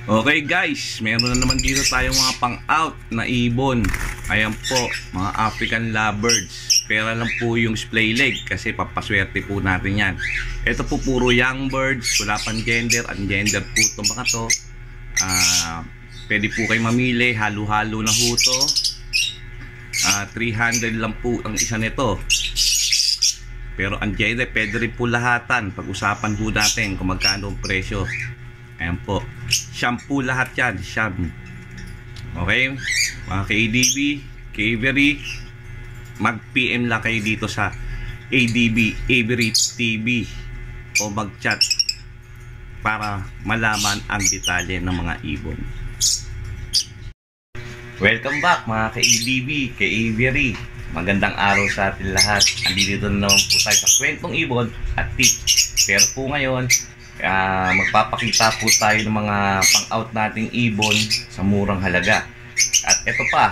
Okay guys, meron na naman dito tayong mga pang-out na ibon. Ayan po, mga African lovebirds. Pera lang po yung splay leg kasi papaswerte po natin yan. Ito po puro young birds, wala pang gender, ungender po ito mga to. Pwede po kayo mamili, halo-halo na ho to. 300 lang po ang isa nito. Pero ungender, pwede rin po lahatan. Pag-usapan po natin kung magkano ang presyo. Ayan po, shampoo lahat yan, shampoo. Okay, mga KDB, Kavery, mag-PM lang kayo dito sa ADB, Avery TV, o mag-chat para malaman ang detalye ng mga ibon. Welcome back mga ka-ADB, ka-Avery. Magandang araw sa atin lahat. Andito na naman po tayo sa kwentong ibon at tips. Pero po ngayon, magpapakita po tayo ng mga pang-out nating ibon sa murang halaga. At ito pa,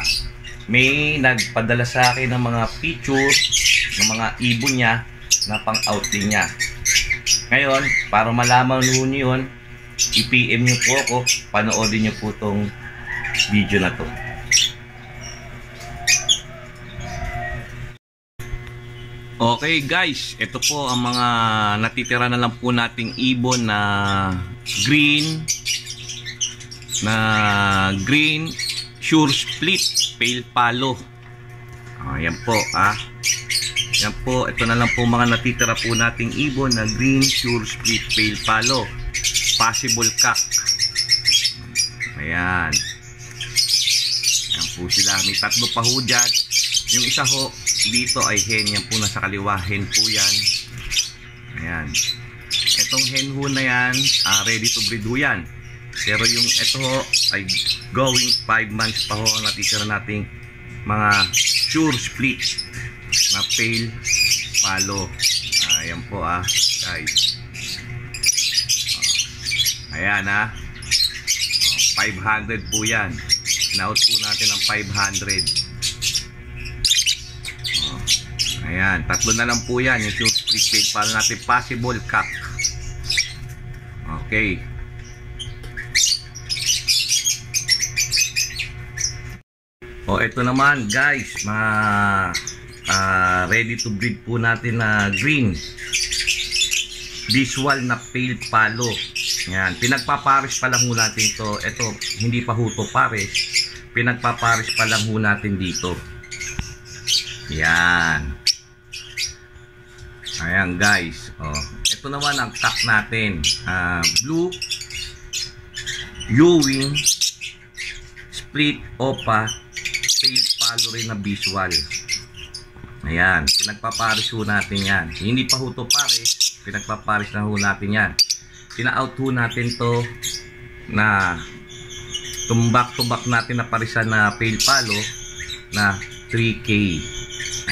may nagpadala sa akin ng mga picture ng mga ibon niya na pang-out din niya. Ngayon, para malaman nyo yun, i-PM nyo po ako, panoodin nyo po tong video na to. Okay guys, ito po ang mga natitira na lang po nating ibon na green sure split pale palo. Yan po yan po, ito na lang po mga natitira po nating ibon na green sure split pale palo, possible cock. Ayan po sila, may tatlo pa ho dyan. Yung isa ho dito ay hen, yan po nasa kaliwa, hen po yan. Ayan, itong hen ho na yan, ready to breed ho yan. Pero yung ito ho ay going 5 months pa ho ang natitira nating mga sure split na pale palo. Ayan po guys. Ayan 500 po yan. In-out po natin ng 500. Ayan, tatlo na lang po yan. Yung sure split pale palo natin, possible cock. Okay. Ito naman guys, ready to breed po natin na green visual na pale palo. Yan, pinagpapares pa lang ho natin ito. Ito, hindi pa ho to pares. Pinagpapares pa lang ho natin dito. Yan. Ayan guys. Ito naman ang cock natin. Blue Ewing split opa pale palo rin na visual. Ayan, pinagpapares ho natin yan. Hindi pa ho to pares, pinagpapares na ho natin yan. Pina-out ho natin to na tumbak to back natin na parisan na pale palo na 3K.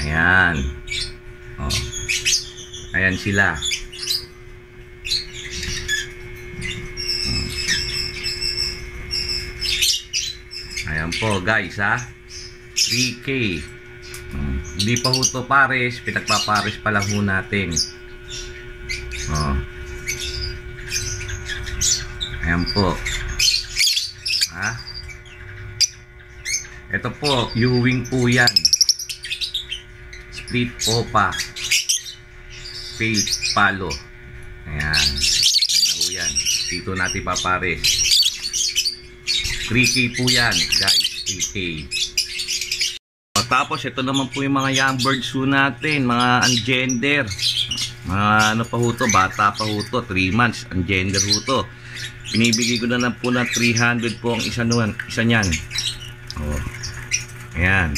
Ayan. Ayan sila. Ayan po guys 3K. Hindi pa ho to pares, pinagpapares pa lang ho natin. Ayan po. Ito po, Ewing po yan. Split opa pale palo. Ayan. Ganda ho yan. Dito natin papares. 3K po yan guys, 3K. Tapos ito naman po yung mga young birds ho natin, mga ungender. Mga ano pa ho to, bata pa ho to, 3 months, ungender ho to. Binibigay ko na lang po na 300 po ang isa niyan. Ayan,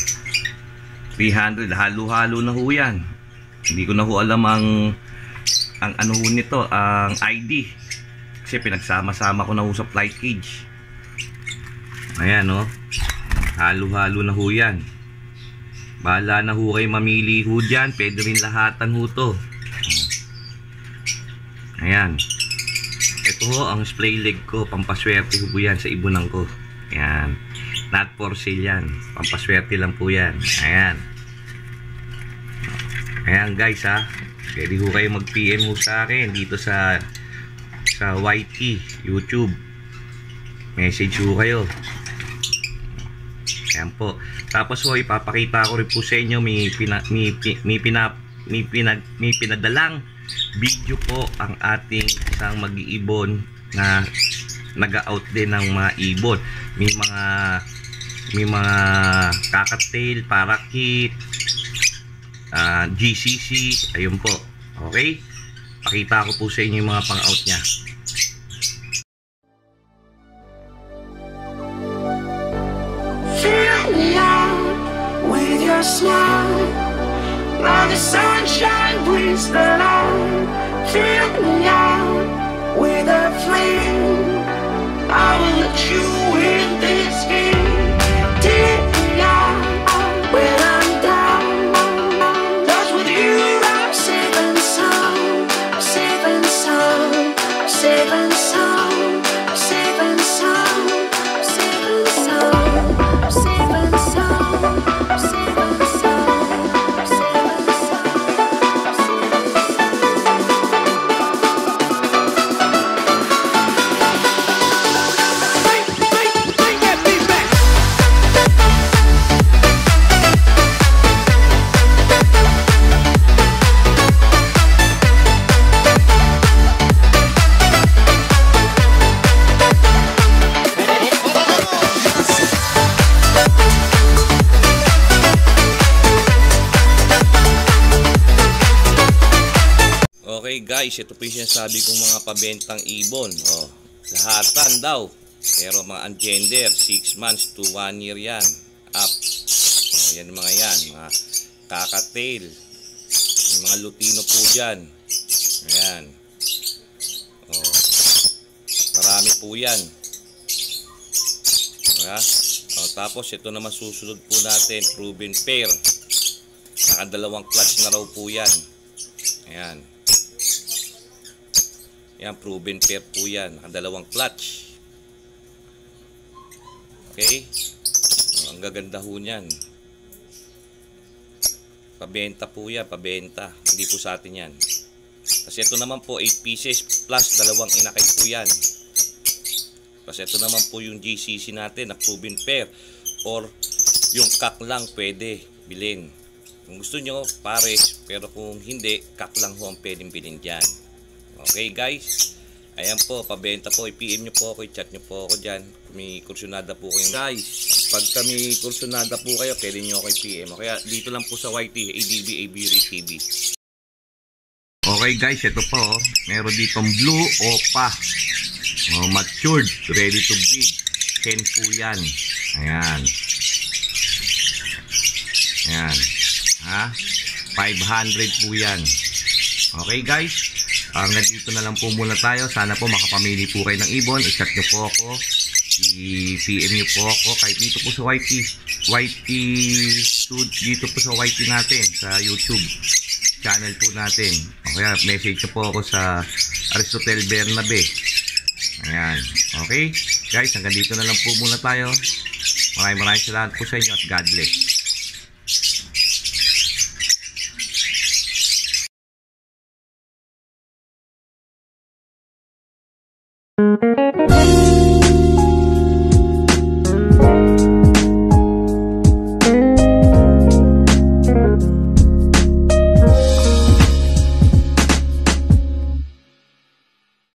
300, halo-halo na ho yan. Hindi ko na ho alam ang ano ho nito, ang ID, kasi pinagsama-sama ko na ho sa flight cage. Ayan halo-halo na ho yan. Bahala na ho kayo mamili ho dyan. Pwede rin lahatan ho to. Ayan. Ito ho ang splay leg ko. Pampaswerte ho yan sa ibunan ko. Ayan. Not for sale yan. Pampaswerte lang po yan. Ayan. Ayan guys Pwede ho kayo mag-PM ho sa akin dito sa YT, YouTube. message ko kayo. Ayan po. Tapos po, ipapakita ko rin po sa inyo, may pinadalang video po ang ating isang mag-iibon na nag-out din ng mga ibon. May mga kakatail, parakit, GCC, ayun po. Okay? Pakita ko po sa inyo yung mga pang-out niya. Your smile, now the sunshine brings the light. Fill me out with a flame. I will let you in this game. Take me out when I'm down. 'Cause with you I'm saving some, I'm saving some, I'm saving some, I'm saving some, I'm saving some, I'm saving some. Okay guys, ito po yung sinasabi kong mga pabentang ibon. Oh, lahatan daw. Pero mga ungender, 6 months to 1 year yan. Up. Oh, yan mga yan. Mga kakatail. Yung mga lutino po dyan. Ayan. Oh, marami po yan. Diba? Oh, tapos ito naman susunod po natin, proven pair. Nakadalawang clutch na raw po yan. Ayan. Yan, proven pair po yan. Nakadalawang clutch. Okay? Ang gaganda ho niyan. Pabenta po yan, pabenta. Hindi po sa atin yan. Kasi ito naman po, 8 pieces plus dalawang inakay po yan. Kasi ito naman po yung GCC natin na proven pair. Or yung kak lang pwede bilhin. Kung gusto nyo, pares. Pero kung hindi, kak lang ho ang pwedeng bilhin dyan. Okay guys, ayan po, pabenta po, i-PM nyo po ako, i-chat nyo po ako dyan, kung may kursunada po kayo. Guys, pagka may kursunada po kayo, pwede nyo ako i-PM. Kaya dito lang po sa YT, ADB, Aviary TV. Okay guys, ito po, meron ditong blue opa, matured, ready to breed, 10 po yan. Ayan. Ayan. Ha? 500 po yan. Okay guys, hanggang dito na lang po muna tayo. Sana po makapamili po kayo ng ibon. I-chat nyo po ako, i-PM nyo po ako kahit dito po sa dito po sa YT natin, sa YouTube channel po natin. Kaya message nyo po ako sa Aristotel Bernabe. Ayan. Okay guys, hanggang dito na lang po muna tayo. Maraming salamat po sa inyo at God bless.